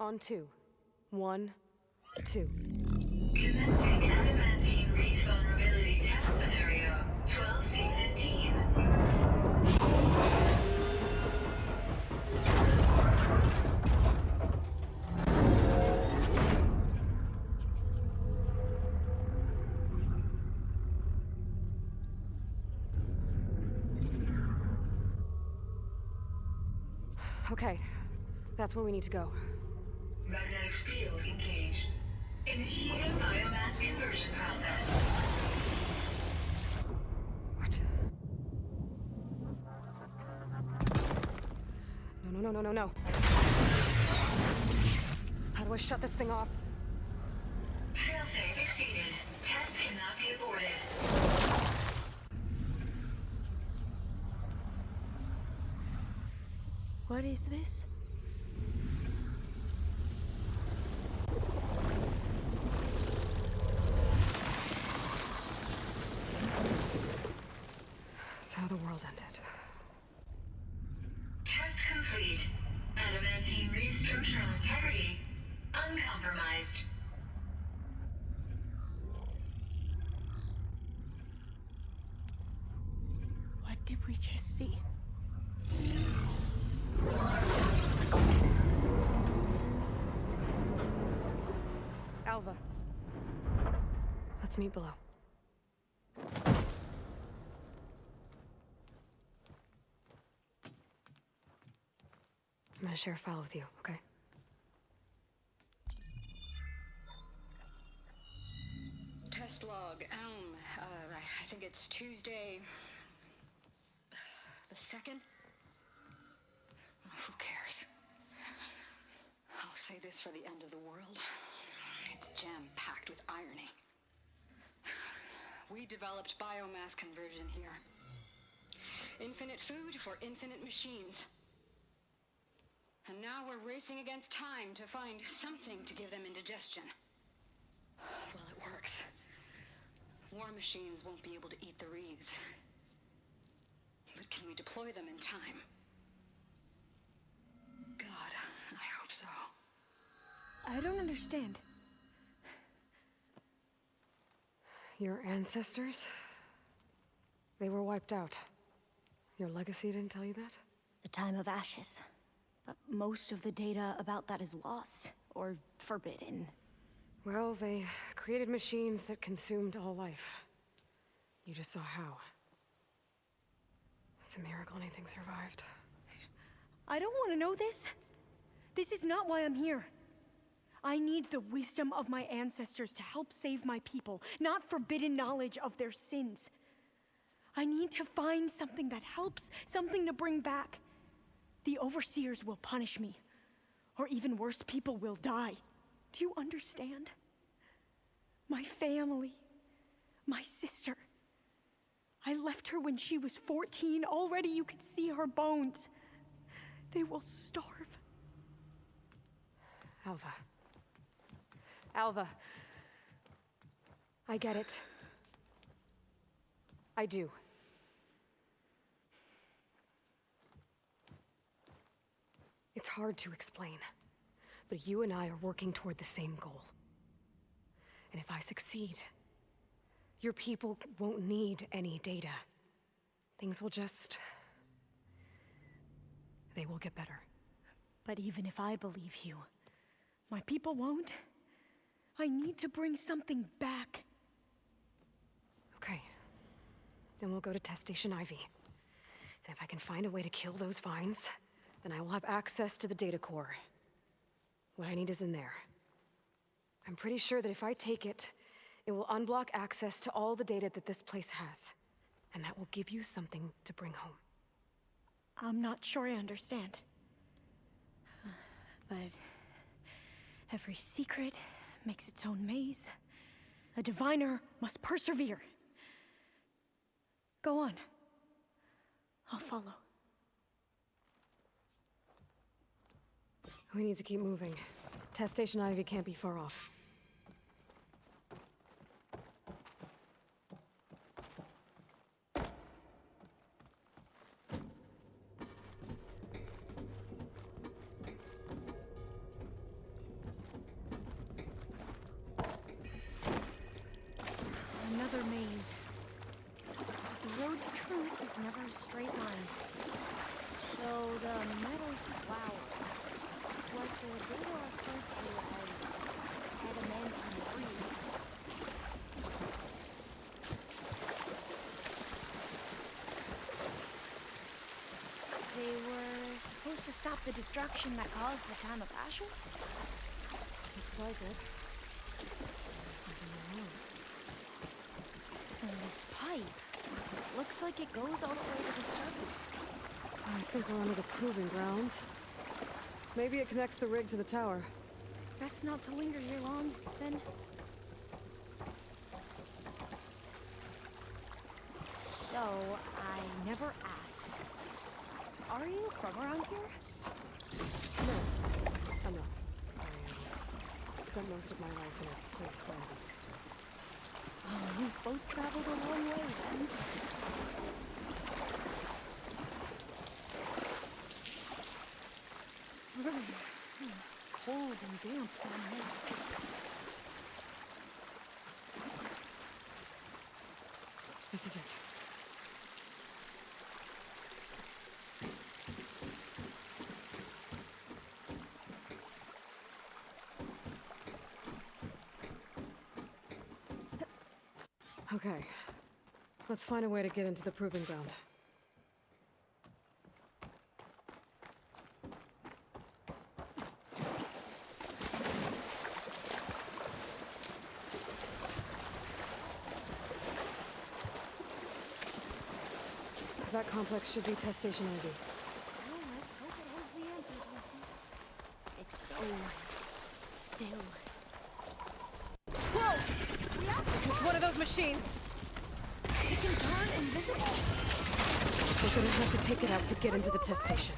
On 2. 1, 2. Commencing adamantine wreath vulnerability test scenario 12C15. Okay, that's where we need to go. Magnetic field engaged. Initiating biomass conversion process. What? No. How do I shut this thing off? Failsafe exceeded. Test cannot be aborted. What is this? That's how the world ended. Test complete. Adamantine wreath structural integrity uncompromised. What did we just see? Alva. Let's meet below. I'm gonna share a file with you, okay? Test log, Elm. I think it's Tuesday... the 2nd? Who cares? I'll say this for the end of the world. It's jam-packed with irony. We developed biomass conversion here. Infinite food for infinite machines. And now we're racing against time to find something to give them indigestion. Well, it works. War machines won't be able to eat the wreaths. But can we deploy them in time? God, I hope so. I don't understand. Your ancestors? They were wiped out. Your legacy didn't tell you that? The time of ashes. But most of the data about that is lost, or forbidden. Well, they created machines that consumed all life. You just saw how. It's a miracle anything survived. I don't want to know this. This is not why I'm here. I need the wisdom of my ancestors to help save my people, not forbidden knowledge of their sins. I need to find something that helps, something to bring back. The Overseers will punish me. Or even worse, people will die. Do you understand? My family, my sister. I left her when she was 14. Already you could see her bones. They will starve. Alva. Alva. I get it. I do. It's hard to explain, but you and I are working toward the same goal. And if I succeed, your people won't need any data. Things will just... they will get better. But even if I believe you, my people won't. I need to bring something back. Okay. Then we'll go to Test Station Ivy. And if I can find a way to kill those vines, then I will have access to the data core. What I need is in there. I'm pretty sure that if I take it, it will unblock access to all the data that this place has. And that will give you something to bring home. I'm not sure I understand. But every secret makes its own maze. A diviner must persevere. Go on. I'll follow. We need to keep moving. Test Station Ivy can't be far off. stop the destruction that caused the Time of Ashes? Looks like it. Something wrong. And this pipe. Looks like it goes all the way to the surface. I think we're under the proving grounds. Maybe it connects the rig to the tower. Best not to linger here long, then. So, I never asked. Are you from around here? No, I'm not. I spent most of my life in a place far east. Oh, we've both traveled a long way then. Cold and damp down here. This is it. Okay. Let's find a way to get into the proving ground. That complex should be Test Station Ivy. Well, let's hope it holds the answers with you. It's so still. Whoa! We have to It's one of those machines! It can turn invisible. We're gonna have to take it out to get into the test station.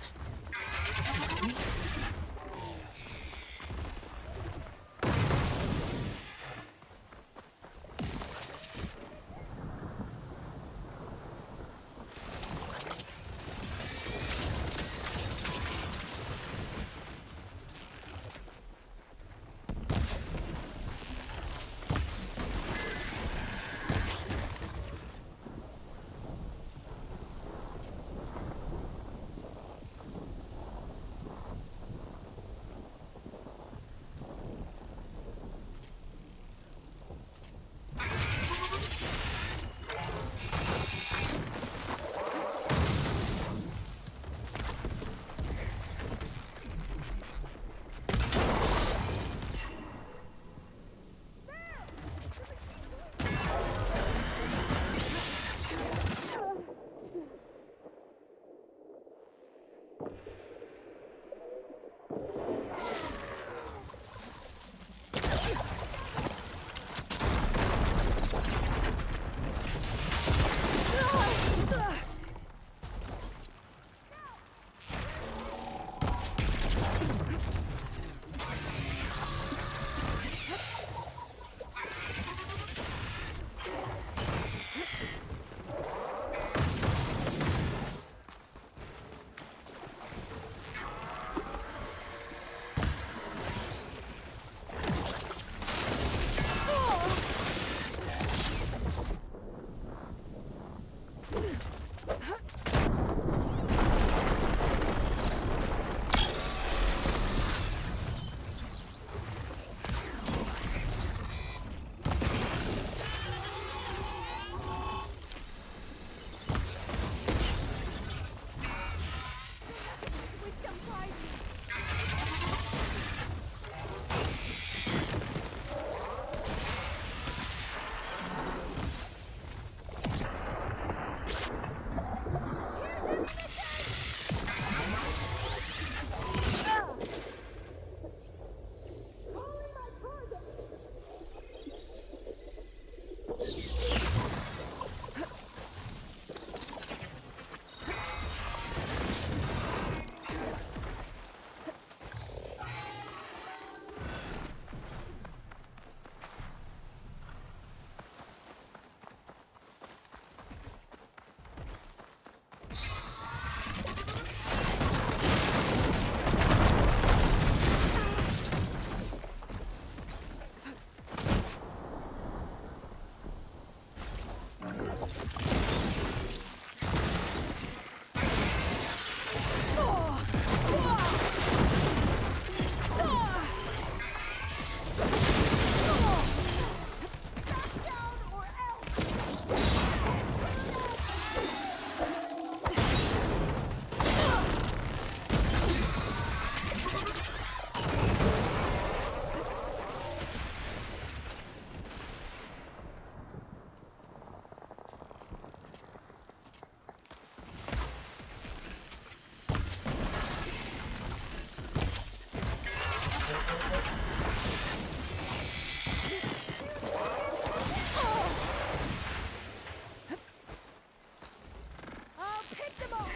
I'll pick them up!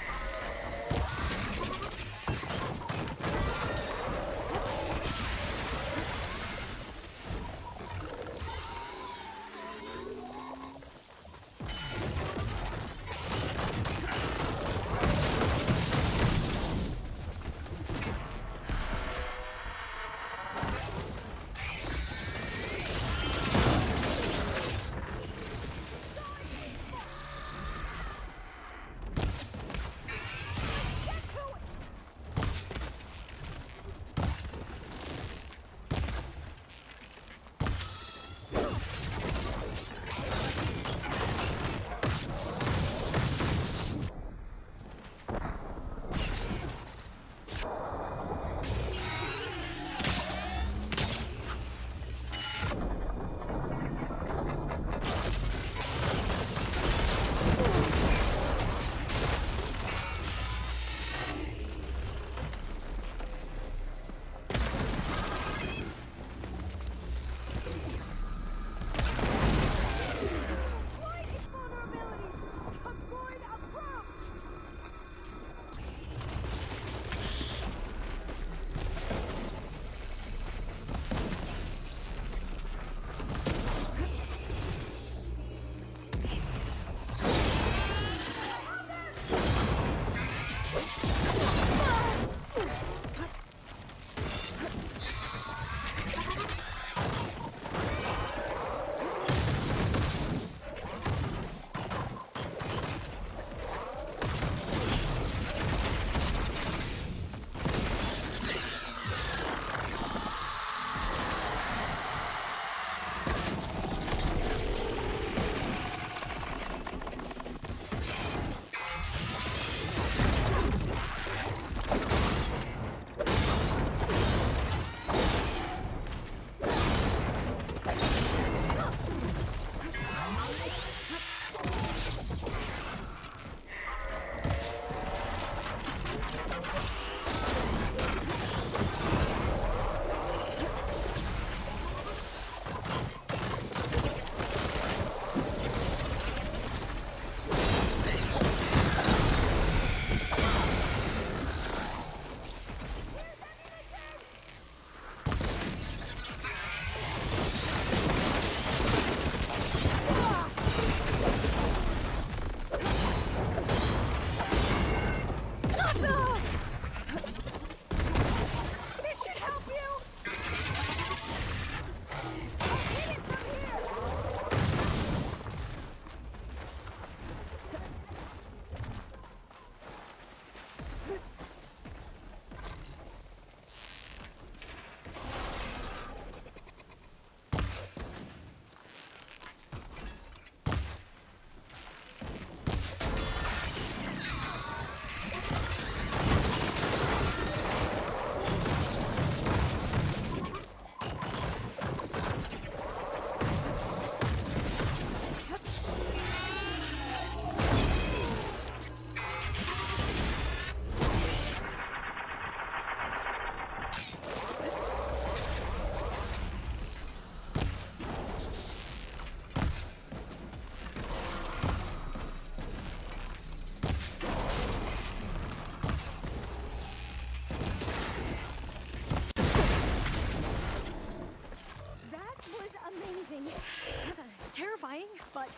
Terrifying, but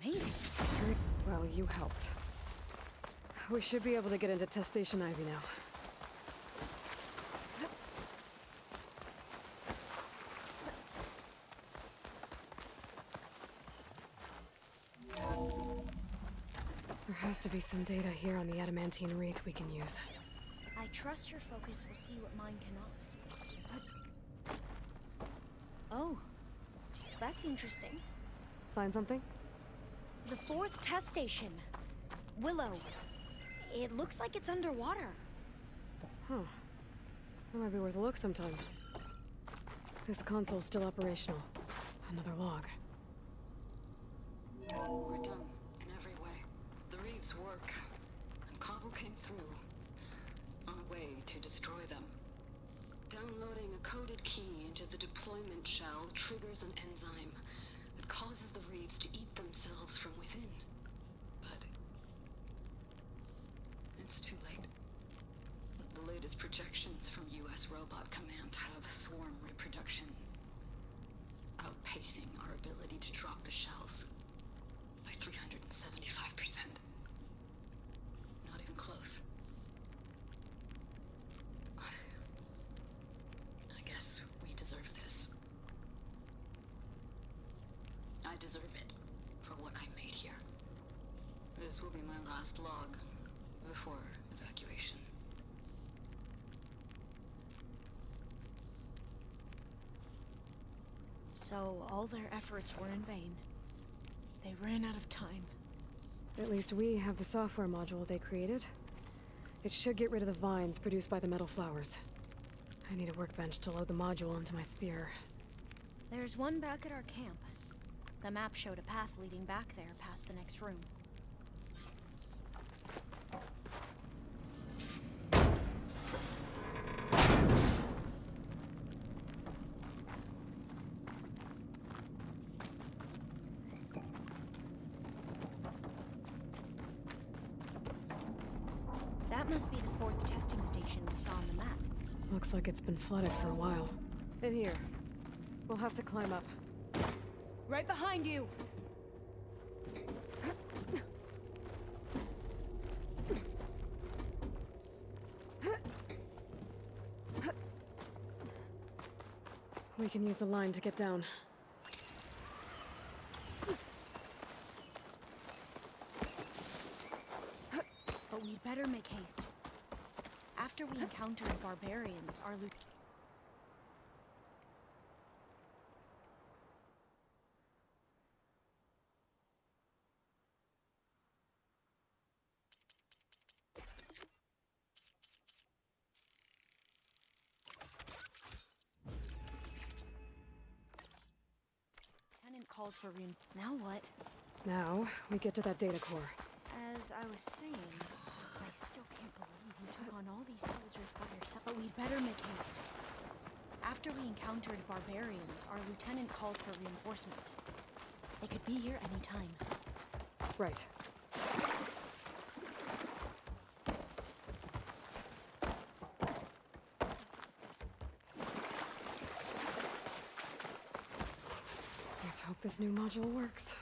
amazing. Well, you helped. We should be able to get into Test Station Ivy now. There has to be some data here on the adamantine wreath we can use. I trust your focus will see what mine cannot. Oh, that's interesting. Find something? The 4th test station. Willow. It looks like it's underwater. Huh. That might be worth a look sometime. This console's still operational. Another log. We're done, in every way. The wreaths work, and Cobble came through, on a way to destroy them. Down Downloading a coded key into the deployment shell triggers an enzyme that causes the wraiths to eat themselves from within. But it's too late. The latest projections from U.S. Robot Command have swarm reproduction outpacing our ability to drop the shells by 375%. Not even close. I guess we deserve this. I deserve it for what I made here. This will be my last log before evacuation. So all their efforts were in vain. They ran out of time. At least we have the software module they created. It should get rid of the vines produced by the metal flowers. I need a workbench to load the module into my spear. There's one back at our camp. The map showed a path leading back there past the next room. That must be the fourth testing station we saw on the map. Looks like it's been flooded for a while. In here. We'll have to climb up. Right behind you! We can use the line to get down. But we'd better make haste. After we encountered barbarians, our lieutenant called for Now what? Now, we get to that data core. As I was saying, I still can't believe you took on all these soldiers by yourself. But we'd better make haste. After we encountered barbarians, our lieutenant called for reinforcements. They could be here any time. Right. Let's hope this new module works.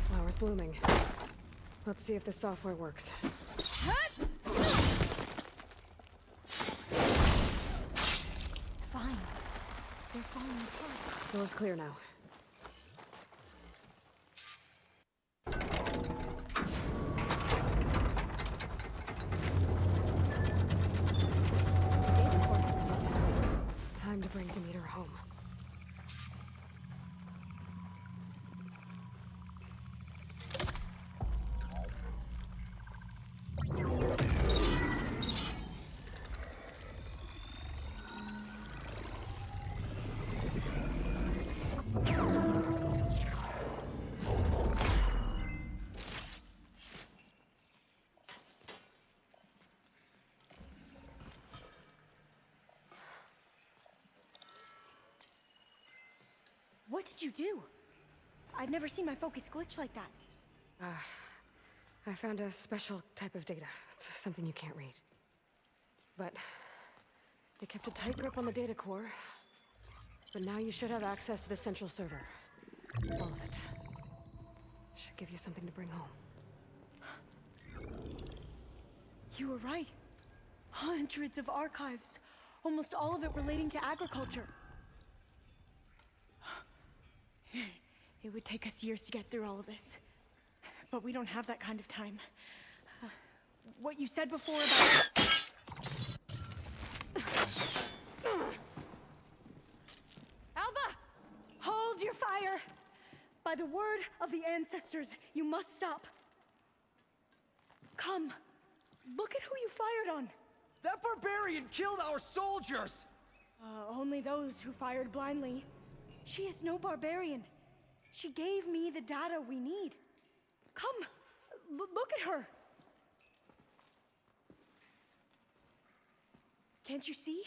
Flowers blooming. Let's see if this software works. Vines. They're falling apart. Door's clear now. The data core looks so different. Time to bring Demeter home. What did you do? I've never seen my focus glitch like that. I found a special type of data. It's something you can't read. But it kept a tight grip on the data core. But now you should have access to the central server. All of it. Should give you something to bring home. You were right. Hundreds of archives. Almost all of it relating to agriculture. It would take us years to get through all of this. But we don't have that kind of time. What you said before about... Alva! Hold your fire! By the word of the ancestors, you must stop. Come. Look at who you fired on. That barbarian killed our soldiers! Only those who fired blindly. She is no barbarian. She gave me the data we need. Come, look at her. Can't you see?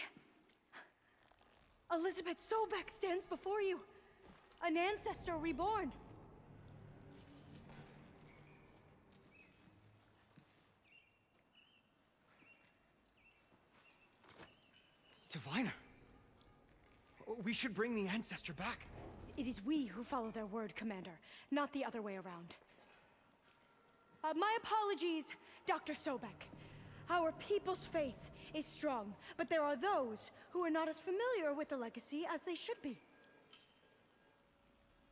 Elizabeth Sobek stands before you. An ancestor reborn. Diviner. We should bring the ancestor back. It is we who follow their word, Commander, not the other way around. My apologies, Dr. Sobek. Our people's faith is strong, but there are those who are not as familiar with the legacy as they should be.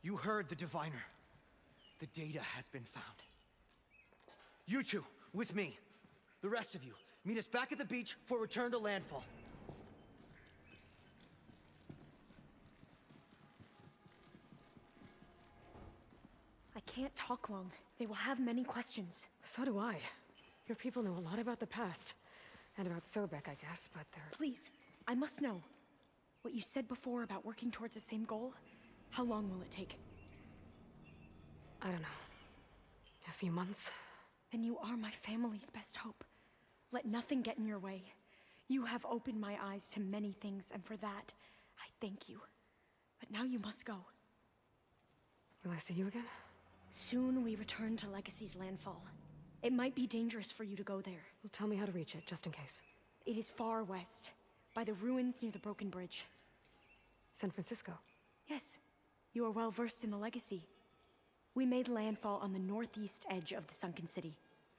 You heard the diviner. The data has been found. You two, with me. The rest of you, meet us back at the beach for return to landfall. I can't talk long. They will have many questions. So do I. Your people know a lot about the past. And about Sobek, I guess, but they're... Please, I must know. What you said before about working towards the same goal, how long will it take? I don't know. A few months? Then you are my family's best hope. Let nothing get in your way. You have opened my eyes to many things, and for that, I thank you. But now you must go. Will I see you again? Soon we return to Legacy's landfall. It might be dangerous for you to go there. Well, tell me how to reach it, just in case. It is far west, by the ruins near the Broken Bridge. San Francisco? Yes, you are well versed in the Legacy. We made landfall on the northeast edge of the sunken city.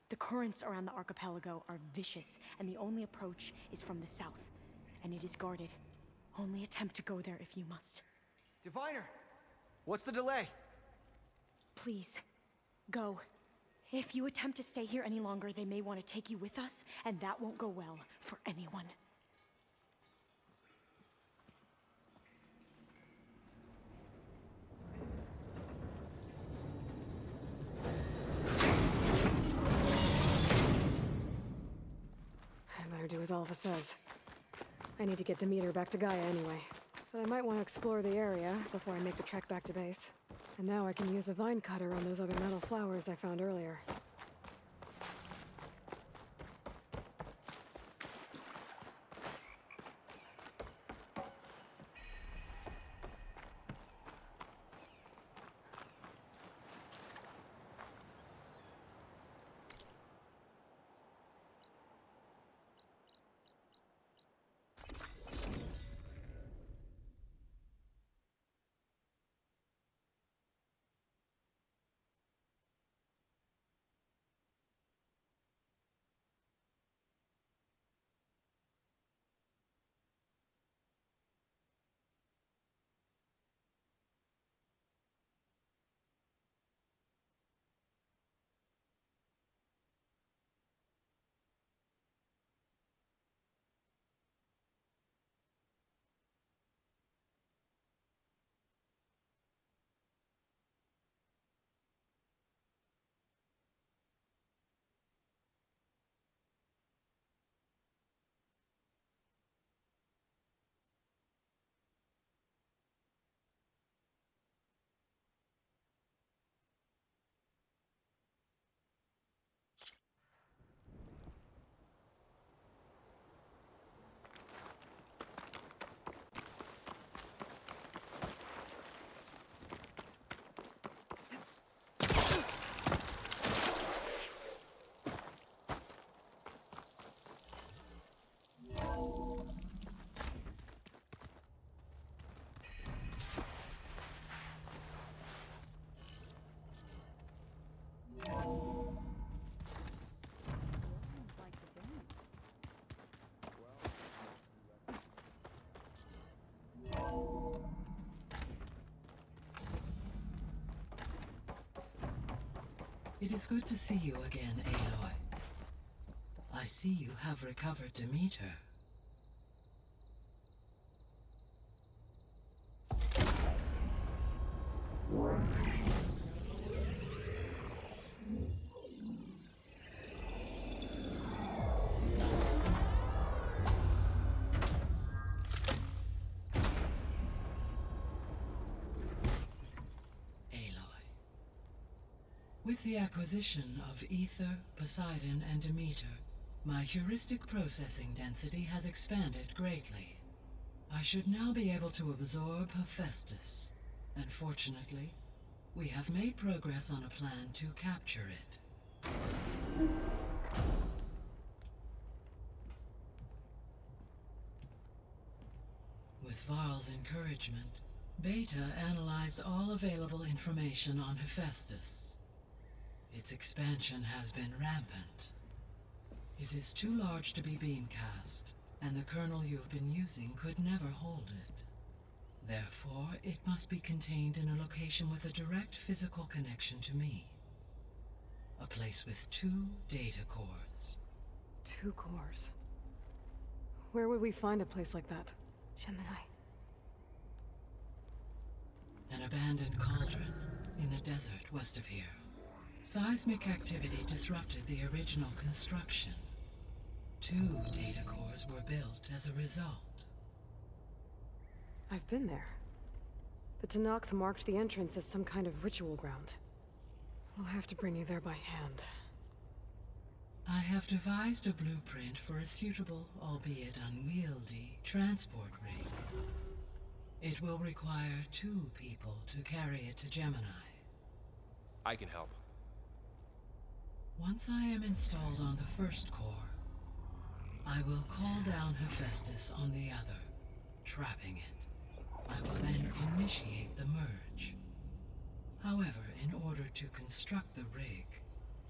The currents around the archipelago are vicious, and the only approach is from the south. And it is guarded. Only attempt to go there if you must. Diviner! What's the delay? Please, go. If you attempt to stay here any longer, they may want to take you with us, and that won't go well for anyone. I better do as Alpha says. I need to get Demeter back to Gaia anyway. But I might want to explore the area before I make the trek back to base. And now I can use the vine cutter on those other metal flowers I found earlier. It is good to see you again, Aloy. I see you have recovered Demeter. With the acquisition of Ether, Poseidon, and Demeter, my heuristic processing density has expanded greatly. I should now be able to absorb Hephaestus, and fortunately, we have made progress on a plan to capture it. With Varl's encouragement, Beta analyzed all available information on Hephaestus. Its expansion has been rampant. It is too large to be beamcast, and the kernel you have been using could never hold it. Therefore, it must be contained in a location with a direct physical connection to me. A place with 2 data cores. 2 cores. Where would we find a place like that? Gemini. An abandoned cauldron in the desert west of here. Seismic activity disrupted the original construction. 2 data cores were built as a result. I've been there. The Tenakth marked the entrance as some kind of ritual ground. We'll have to bring you there by hand. I have devised a blueprint for a suitable, albeit unwieldy, transport rig. It will require 2 people to carry it to Gemini. I can help. Once I am installed on the first core, I will call down Hephaestus on the other, trapping it. I will then initiate the merge. However, in order to construct the rig,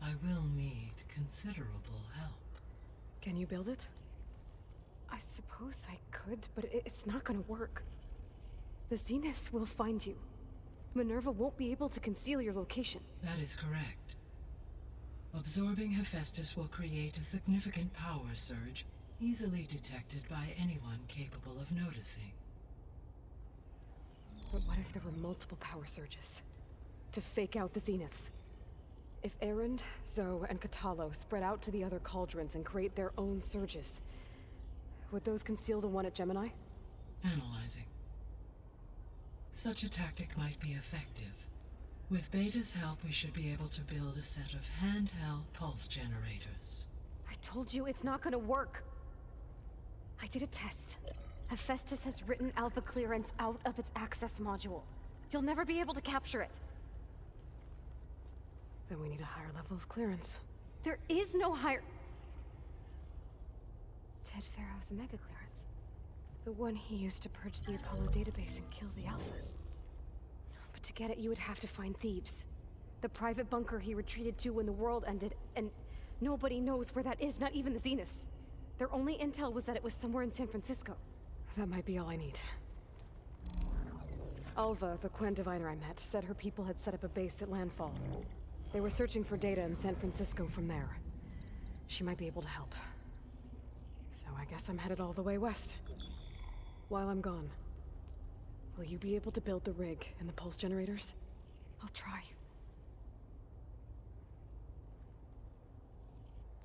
I will need considerable help. Can you build it? I suppose I could, but it's not gonna work. The Zeniths will find you. Minerva won't be able to conceal your location. That is correct. Absorbing Hephaestus will create a significant power surge, easily detected by anyone capable of noticing. But what if there were multiple power surges? To fake out the Zeniths? If Erend, Zoe, and Katalo spread out to the other cauldrons and create their own surges, would those conceal the one at Gemini? Analyzing. Such a tactic might be effective. With Beta's help, we should be able to build a set of handheld pulse generators. I told you it's not gonna work. I did a test. Hephaestus has written Alpha clearance out of its access module. You'll never be able to capture it. Then we need a higher level of clearance. There is no higher... Ted Pharaoh's Omega clearance. The one he used to purge the Apollo database and kill the Alphas. But to get it, you would have to find Thebes. The private bunker he retreated to when the world ended, and nobody knows where that is, not even the Zeniths. Their only intel was that it was somewhere in San Francisco. That might be all I need. Alva, the Quen diviner I met, said her people had set up a base at Landfall. They were searching for data in San Francisco from there. She might be able to help. So I guess I'm headed all the way west. While I'm gone, will you be able to build the rig and the pulse generators? I'll try.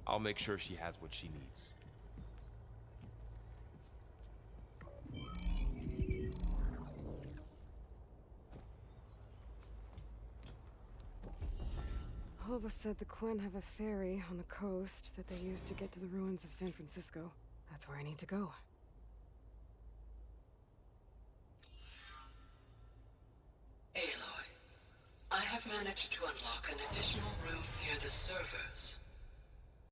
I'll make sure she has what she needs. Alva said the Quen have a ferry on the coast that they use to get to the ruins of San Francisco. That's where I need to go. Aloy, I have managed to unlock an additional room near the servers.